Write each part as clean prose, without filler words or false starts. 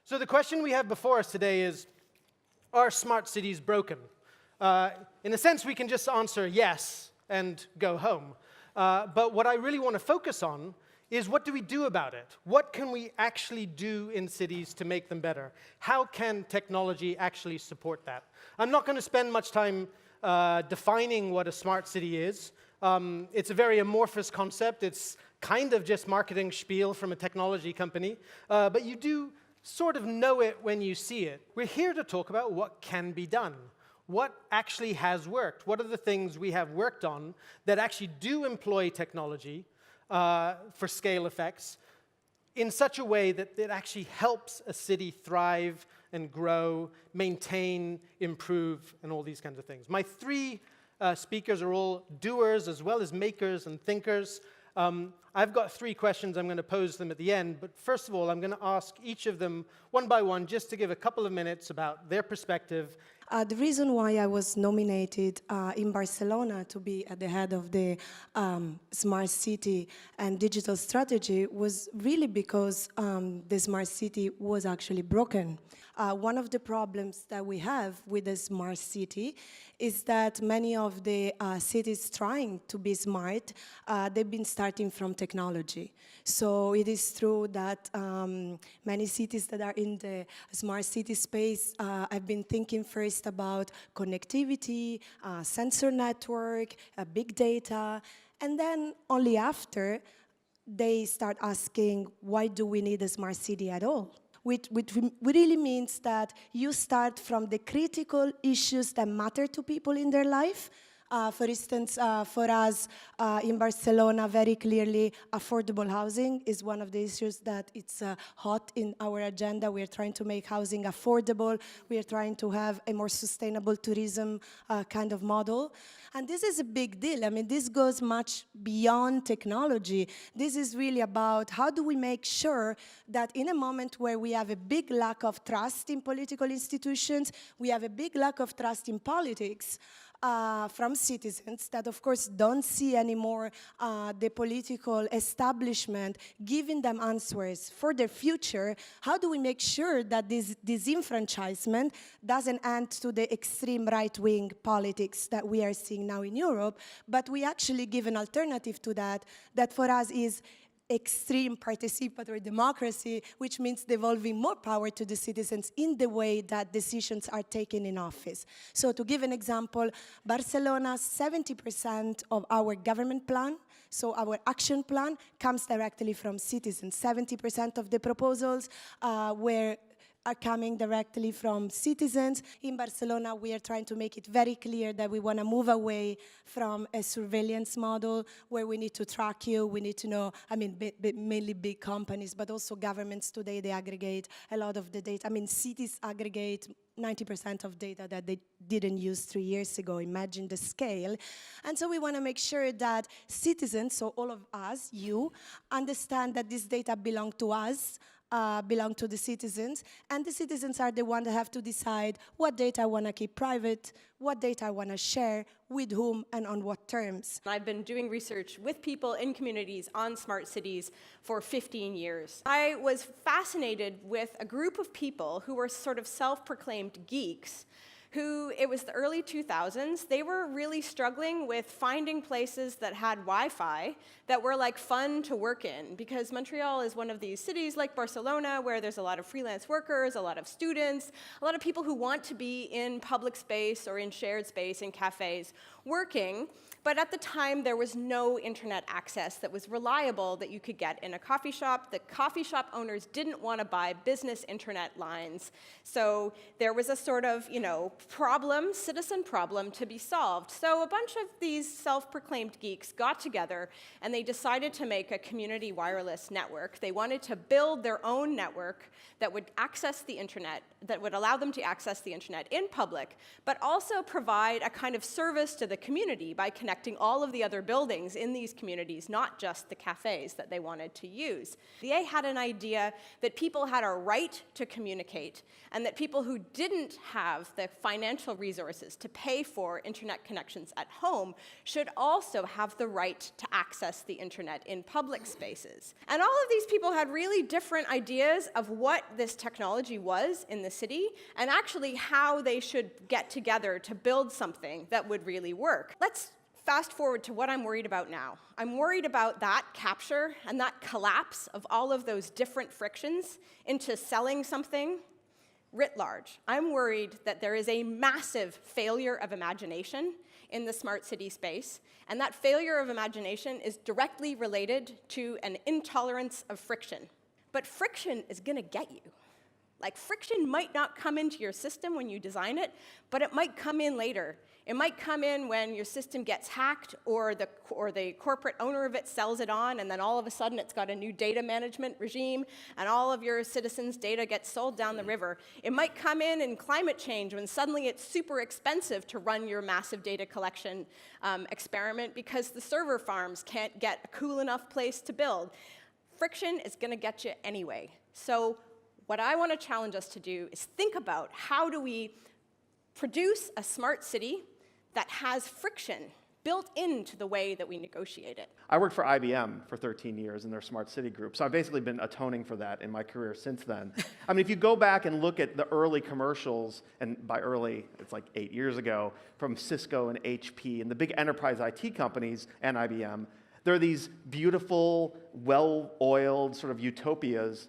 So the question we have before us today is, are smart cities broken? In a sense, we can just answer yes and go home. But what I really want to focus on is, what do we do about it? What can we actually do in cities to make them better? How can technology actually support that? I'm not going to spend much time defining what a smart city is. It's a very amorphous concept. It's kind of just marketing spiel from a technology company. But you do sort of know it when you see it. We're here to talk about what can be done. What actually has worked? What are the things we have worked on that actually do employ technology for scale effects in such a way that it actually helps a city thrive and grow, maintain, improve, and all these kinds of things. My three speakers are all doers as well as makers and thinkers. I've got three questions. I'm going to pose them at the end. But first of all, I'm going to ask each of them one by one just to give a couple of minutes about their perspective. The reason why I was nominated in Barcelona to be at the head of the smart city and digital strategy was really because the smart city was actually broken. One of the problems that we have with the smart city is that many of the cities trying to be smart, they've been starting from technology. So it is true that many cities that are in the smart city space have been thinking first about connectivity, sensor network, big data, and then only after they start asking, why do we need a smart city at all? Which really means that you start from the critical issues that matter to people in their life. For instance, for us in Barcelona, very clearly, affordable housing is one of the issues that it's hot in our agenda. We are trying to make housing affordable. We are trying to have a more sustainable tourism kind of model. And this is a big deal. I mean, this goes much beyond technology. This is really about how do we make sure that in a moment where we have a big lack of trust in political institutions, we have a big lack of trust in politics, from citizens that, of course, don't see anymore the political establishment giving them answers for their future. How do we make sure that this disenfranchisement doesn't end to the extreme right-wing politics that we are seeing now in Europe, but we actually give an alternative to that, that for us is extreme participatory democracy, which means devolving more power to the citizens in the way that decisions are taken in office. So to give an example, Barcelona, 70% of our government plan, so our action plan, comes directly from citizens. 70% of the proposals are coming directly from citizens. In Barcelona, we are trying to make it very clear that we want to move away from a surveillance model where we need to track you, we need to know, I mean, mainly big companies, but also governments today, they aggregate a lot of the data. I mean, cities aggregate 90% of data that they didn't use 3 years ago. Imagine the scale. And so we want to make sure that citizens, so all of us, you, understand that this data belong to us, belong to the citizens, and the citizens are the ones that have to decide what data I want to keep private, what data I want to share, with whom, and on what terms. I've been doing research with people in communities on smart cities for 15 years. I was fascinated with a group of people who were sort of self-proclaimed geeks who, it was the early 2000s, they were really struggling with finding places that had Wi-Fi that were like fun to work in, because Montreal is one of these cities like Barcelona where there's a lot of freelance workers, a lot of students, a lot of people who want to be in public space or in shared space in cafes working. But at the time, there was no internet access that was reliable that you could get in a coffee shop. The coffee shop owners didn't want to buy business internet lines. So there was a sort of, problem, citizen problem to be solved. So a bunch of these self-proclaimed geeks got together and they decided to make a community wireless network. They wanted to build their own network that would access the internet, that would allow them to access the internet in public, but also provide a kind of service to the community by connecting connecting all of the other buildings in these communities, not just the cafes that they wanted to use. They had an idea that people had a right to communicate, and that people who didn't have the financial resources to pay for internet connections at home should also have the right to access the internet in public spaces. And all of these people had really different ideas of what this technology was in the city, and actually how they should get together to build something that would really work. Let's fast forward to what I'm worried about now. I'm worried about that capture and that collapse of all of those different frictions into selling something writ large. I'm worried that there is a massive failure of imagination in the smart city space, and that failure of imagination is directly related to an intolerance of friction. But friction is going to get you. Like, friction might not come into your system when you design it, but it might come in later. It might come in when your system gets hacked, or the corporate owner of it sells it on, and then all of a sudden it's got a new data management regime, and all of your citizens' data gets sold down the river. It might come in climate change, when suddenly it's super expensive to run your massive data collection experiment because the server farms can't get a cool enough place to build. Friction is going to get you anyway. So what I want to challenge us to do is think about, how do we produce a smart city that has friction built into the way that we negotiate it? I worked for IBM for 13 years in their smart city group, so I've basically been atoning for that in my career since then. I mean, if you go back and look at the early commercials, and by early, it's like 8 years ago, from Cisco and HP and the big enterprise IT companies and IBM, there are these beautiful, well-oiled sort of utopias,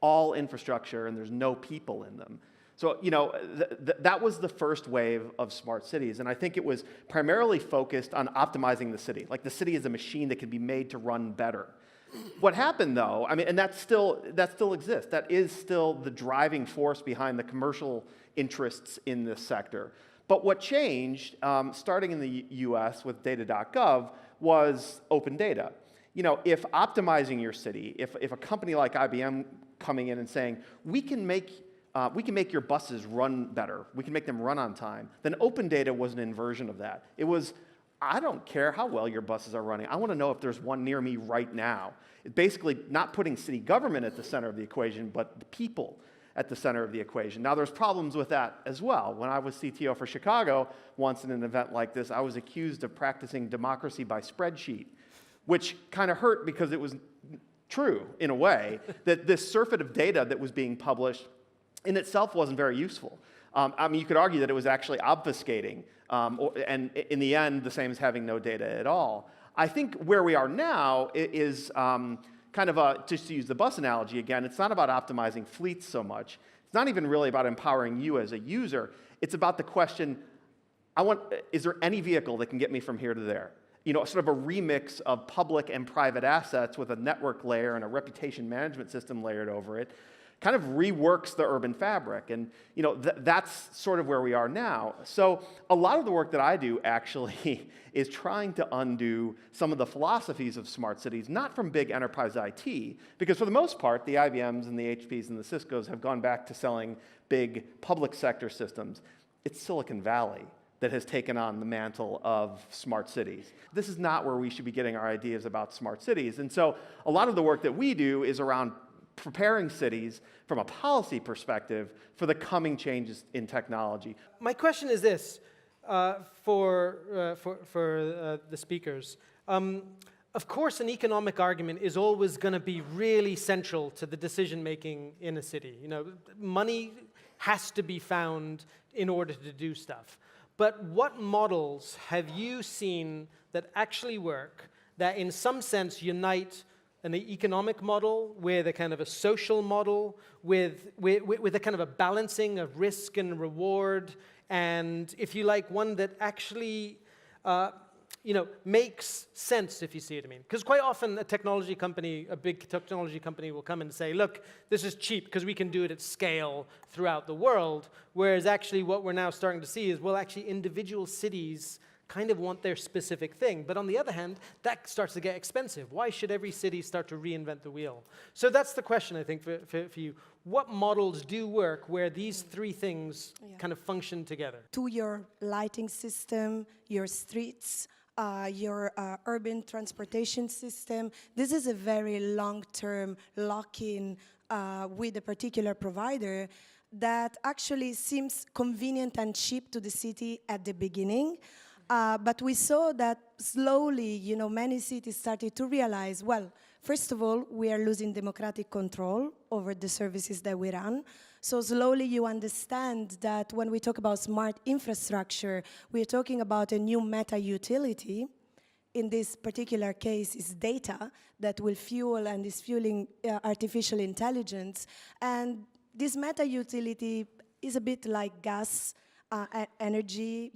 all infrastructure, and there's no people in them. So, you know, that was the first wave of smart cities, and I think it was primarily focused on optimizing the city. Like, the city is a machine that can be made to run better. What happened, though, I mean, and that still exists. That is still the driving force behind the commercial interests in this sector. But what changed, starting in the US with data.gov, was open data. You know, if optimizing your city, if a company like IBM coming in and saying, we can make your buses run better, we can make them run on time, then open data was an inversion of that. It was, I don't care how well your buses are running, I want to know if there's one near me right now. It basically not putting city government at the center of the equation, but the people at the center of the equation. Now, there's problems with that as well. When I was CTO for Chicago, once in an event like this, I was accused of practicing democracy by spreadsheet, which kind of hurt because it was true, in a way, that this surfeit of data that was being published in itself wasn't very useful. I mean, you could argue that it was actually obfuscating, and in the end, the same as having no data at all. I think where we are now is kind of just to use the bus analogy again, it's not about optimizing fleets so much. It's not even really about empowering you as a user. It's about the question, is there any vehicle that can get me from here to there? You know, sort of a remix of public and private assets with a network layer and a reputation management system layered over it, kind of reworks the urban fabric. And, you know, that's sort of where we are now. So a lot of the work that I do actually is trying to undo some of the philosophies of smart cities, not from big enterprise IT, because for the most part, the IBMs and the HPs and the Ciscos have gone back to selling big public sector systems. It's Silicon Valley that has taken on the mantle of smart cities. This is not where we should be getting our ideas about smart cities. And so a lot of the work that we do is around preparing cities from a policy perspective for the coming changes in technology. My question is this, for the speakers. Of course, an economic argument is always going to be really central to the decision-making in a city. You know, money has to be found in order to do stuff. But what models have you seen that actually work, that in some sense unite an economic model with a kind of a social model, with a kind of a balancing of risk and reward, and, if you like, one that actually makes sense, if you see what I mean? Because quite often a technology company, a big technology company will come and say, look, this is cheap because we can do it at scale throughout the world, whereas actually what we're now starting to see is, well, actually individual cities kind of want their specific thing. But on the other hand, that starts to get expensive. Why should every city start to reinvent the wheel? So that's the question, I think, for you. What models do work where these three things kind of function together? To your lighting system, your streets, your urban transportation system. This is a very long-term lock-in with a particular provider that actually seems convenient and cheap to the city at the beginning. But we saw that slowly, many cities started to realize, well, first of all, we are losing democratic control over the services that we run. So slowly you understand that when we talk about smart infrastructure, we're talking about a new meta-utility. In this particular case, is data that will fuel and is fueling artificial intelligence. And this meta-utility is a bit like gas, energy,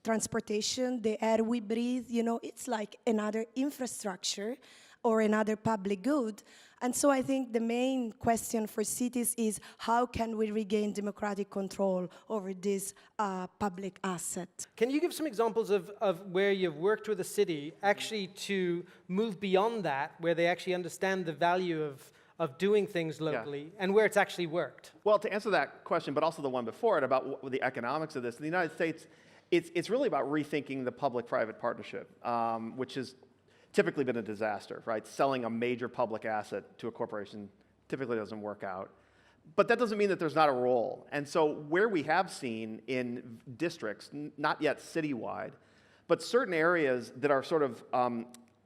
transportation, the air we breathe, it's like another infrastructure or another public good. And so I think the main question for cities is how can we regain democratic control over this public asset? Can you give some examples of where you've worked with a city actually to move beyond that, where they actually understand the value of doing things locally and where it's actually worked? Well, to answer that question, but also the one before it about the economics of this, in the United States, it's really about rethinking the public-private partnership, which has typically been a disaster, right? Selling a major public asset to a corporation typically doesn't work out. But that doesn't mean that there's not a role. And so where we have seen in districts, not yet citywide, but certain areas that are sort of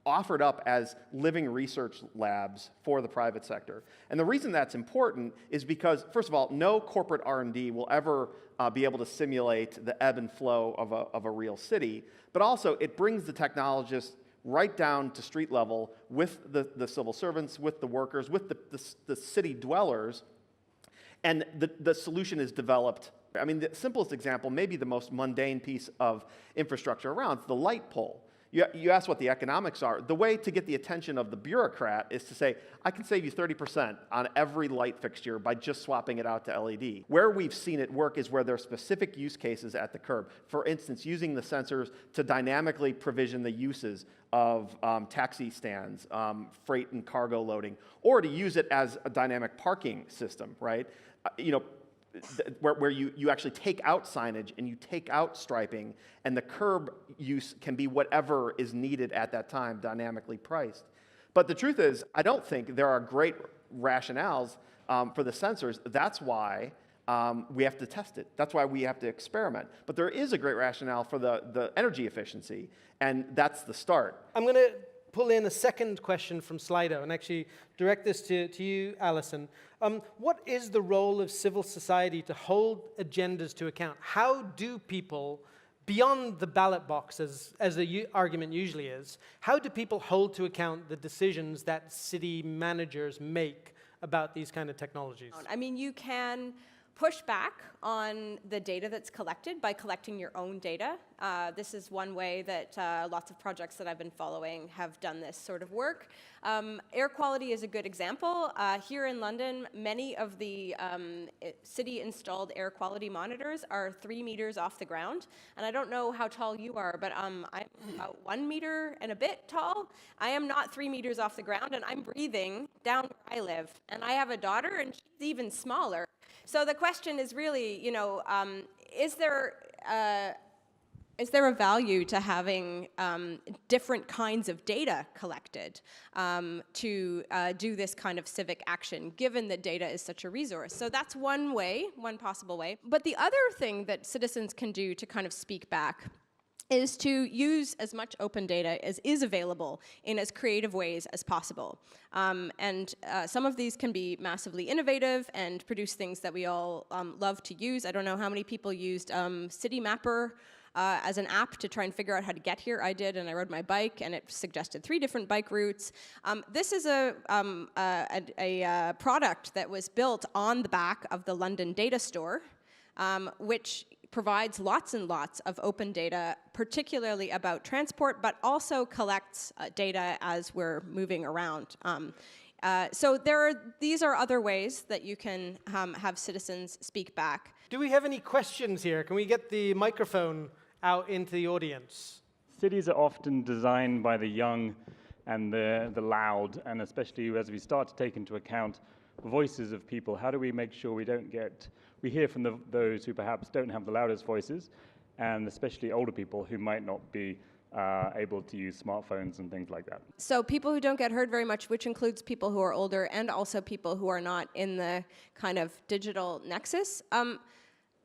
offered up as living research labs for the private sector. And the reason that's important is because, first of all, no corporate R&D will ever be able to simulate the ebb and flow of a real city, but also it brings the technologists right down to street level with the civil servants, with the workers, with the city dwellers, and the solution is developed. I mean, the simplest example, maybe the most mundane piece of infrastructure around, is the light pole. You asked what the economics are. The way to get the attention of the bureaucrat is to say, I can save you 30% on every light fixture by just swapping it out to LED. Where we've seen it work is where there are specific use cases at the curb. For instance, using the sensors to dynamically provision the uses of taxi stands, freight and cargo loading, or to use it as a dynamic parking system, right? Where you actually take out signage and you take out striping, and the curb use can be whatever is needed at that time, dynamically priced. But the truth is, I don't think there are great rationales for the sensors. That's why we have to test it. That's why we have to experiment. But there is a great rationale for the energy efficiency, and that's the start. I'm going to pull in a second question from Slido and actually direct this to you, Alison. What is the role of civil society to hold agendas to account? How do people, beyond the ballot box, as the argument usually is, how do people hold to account the decisions that city managers make about these kind of technologies? I mean, you can push back on the data that's collected by collecting your own data. This is one way that lots of projects that I've been following have done this sort of work. Air quality is a good example. Here in London, many of the city-installed air quality monitors are 3 meters off the ground. And I don't know how tall you are, but I'm about 1 meter and a bit tall. I am not 3 meters off the ground, and I'm breathing down where I live. And I have a daughter, and she's even smaller. So the question is really, is there a value to having different kinds of data collected to do this kind of civic action, given that data is such a resource? So that's one way, one possible way. But the other thing that citizens can do to kind of speak back is to use as much open data as is available in as creative ways as possible. And some of these can be massively innovative and produce things that we all love to use. I don't know how many people used City Mapper as an app to try and figure out how to get here. I did, and I rode my bike, and it suggested 3 different bike routes. This is a product that was built on the back of the London Data Store, which provides lots and lots of open data, particularly about transport, but also collects data as we're moving around. So these are other ways that you can have citizens speak back. Do we have any questions here? Can we get the microphone out into the audience? Cities are often designed by the young and the loud, and especially as we start to take into account the voices of people, how do we make sure we hear from those who perhaps don't have the loudest voices, and especially older people who might not be able to use smartphones and things like that. So people who don't get heard very much, which includes people who are older and also people who are not in the kind of digital nexus.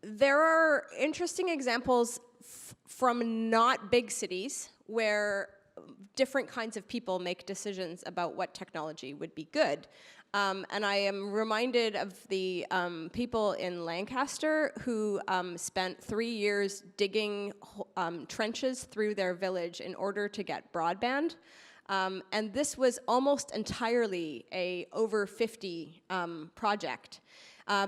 There are interesting examples from not big cities where different kinds of people make decisions about what technology would be good. And I am reminded of the people in Lancaster who spent 3 years digging trenches through their village in order to get broadband. And this was almost entirely a over 50 project.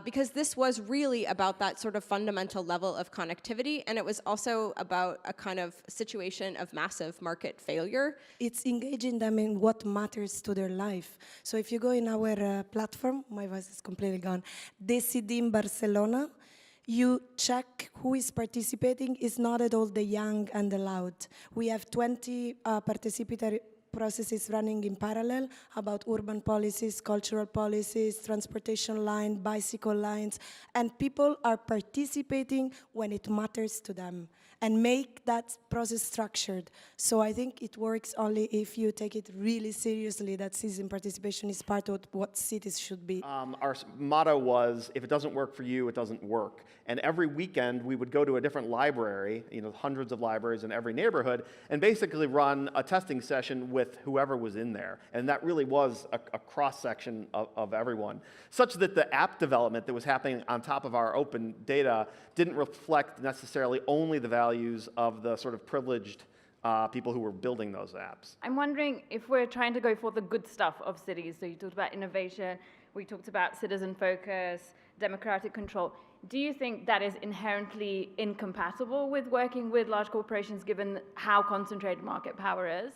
Because this was really about that sort of fundamental level of connectivity, and it was also about a kind of situation of massive market failure. It's engaging them in what matters to their life. So if you go in our platform, my voice is completely gone, Decidi in Barcelona, you check who is participating. It's not at all the young and the loud. We have 20 participatory processes running in parallel about urban policies, cultural policies, transportation line, bicycle lines, and people are participating when it matters to them and make that process structured. So I think it works only if you take it really seriously, that citizen participation is part of what cities should be. Our motto was, if it doesn't work for you, it doesn't work. And every weekend we would go to a different library, hundreds of libraries in every neighborhood, and basically run a testing session with whoever was in there. And that really was a cross-section of everyone, such that the app development that was happening on top of our open data didn't reflect necessarily only the values of the sort of privileged people who were building those apps. I'm wondering if we're trying to go for the good stuff of cities. So you talked about innovation, we talked about citizen focus, democratic control. Do you think that is inherently incompatible with working with large corporations given how concentrated market power is?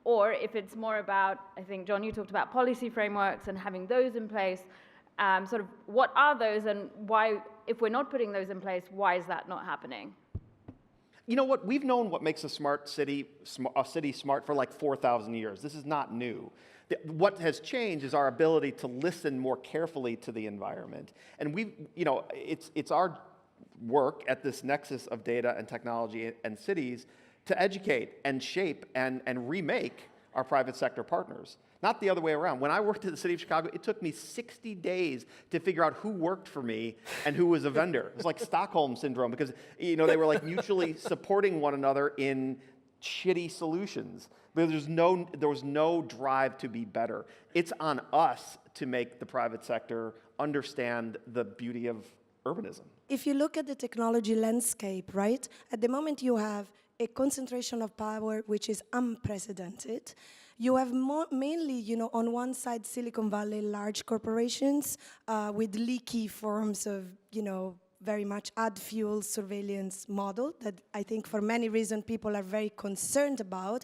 Or if it's more about, I think, John, you talked about policy frameworks and having those in place, sort of what are those and why, if we're not putting those in place, why is that not happening? You know what? We've known what makes a smart city, a city smart for like 4,000 years. This is not new. What has changed is our ability to listen more carefully to the environment. And it's our work at this nexus of data and technology and cities to educate and shape and remake our private sector partners. Not the other way around. When I worked at the city of Chicago, it took me 60 days to figure out who worked for me and who was a vendor. It was like Stockholm syndrome because they were like mutually supporting one another in shitty solutions. But there was no drive to be better. It's on us to make the private sector understand the beauty of urbanism. If you look at the technology landscape, right, at the moment you have a concentration of power which is unprecedented. You have mainly, on one side, Silicon Valley, large corporations with leaky forms of, very much ad fuel surveillance model that I think for many reasons people are very concerned about.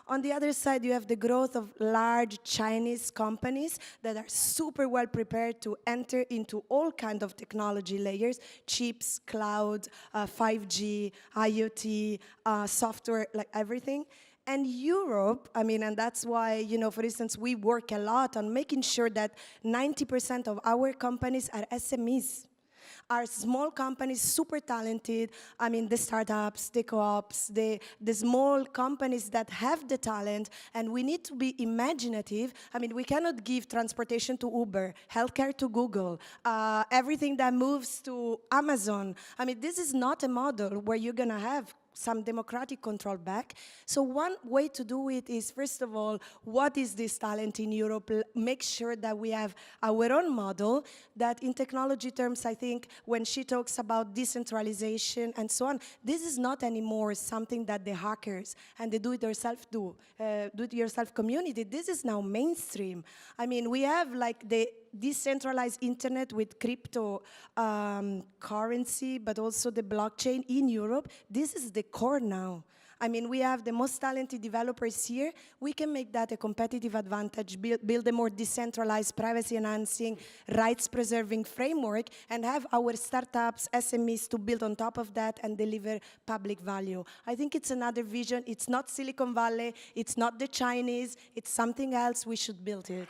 On the other side, you have the growth of large Chinese companies that are super well prepared to enter into all kinds of technology layers, chips, cloud, 5G, IoT, software, like everything. And Europe, and that's why, for instance, we work a lot on making sure that 90% of our companies are SMEs. Are small companies, super talented, the startups, the co-ops, the small companies that have the talent, and we need to be imaginative. We cannot give transportation to Uber, healthcare to Google, everything that moves to Amazon. This is not a model where you're gonna have some democratic control back. So one way to do it is, first of all, what is this talent in Europe? Make sure that we have our own model, that in technology terms, I think, when she talks about decentralization and so on, this is not anymore something that the hackers and the do-it-yourself community, this is now mainstream. We have like the decentralized internet with crypto currency, but also the blockchain in Europe. This is the core now. We have the most talented developers here. We can make that a competitive advantage, build a more decentralized, privacy-enhancing, rights-preserving framework, and have our startups, SMEs to build on top of that and deliver public value. I think it's another vision. It's not Silicon Valley. It's not the Chinese. It's something else. We should build it.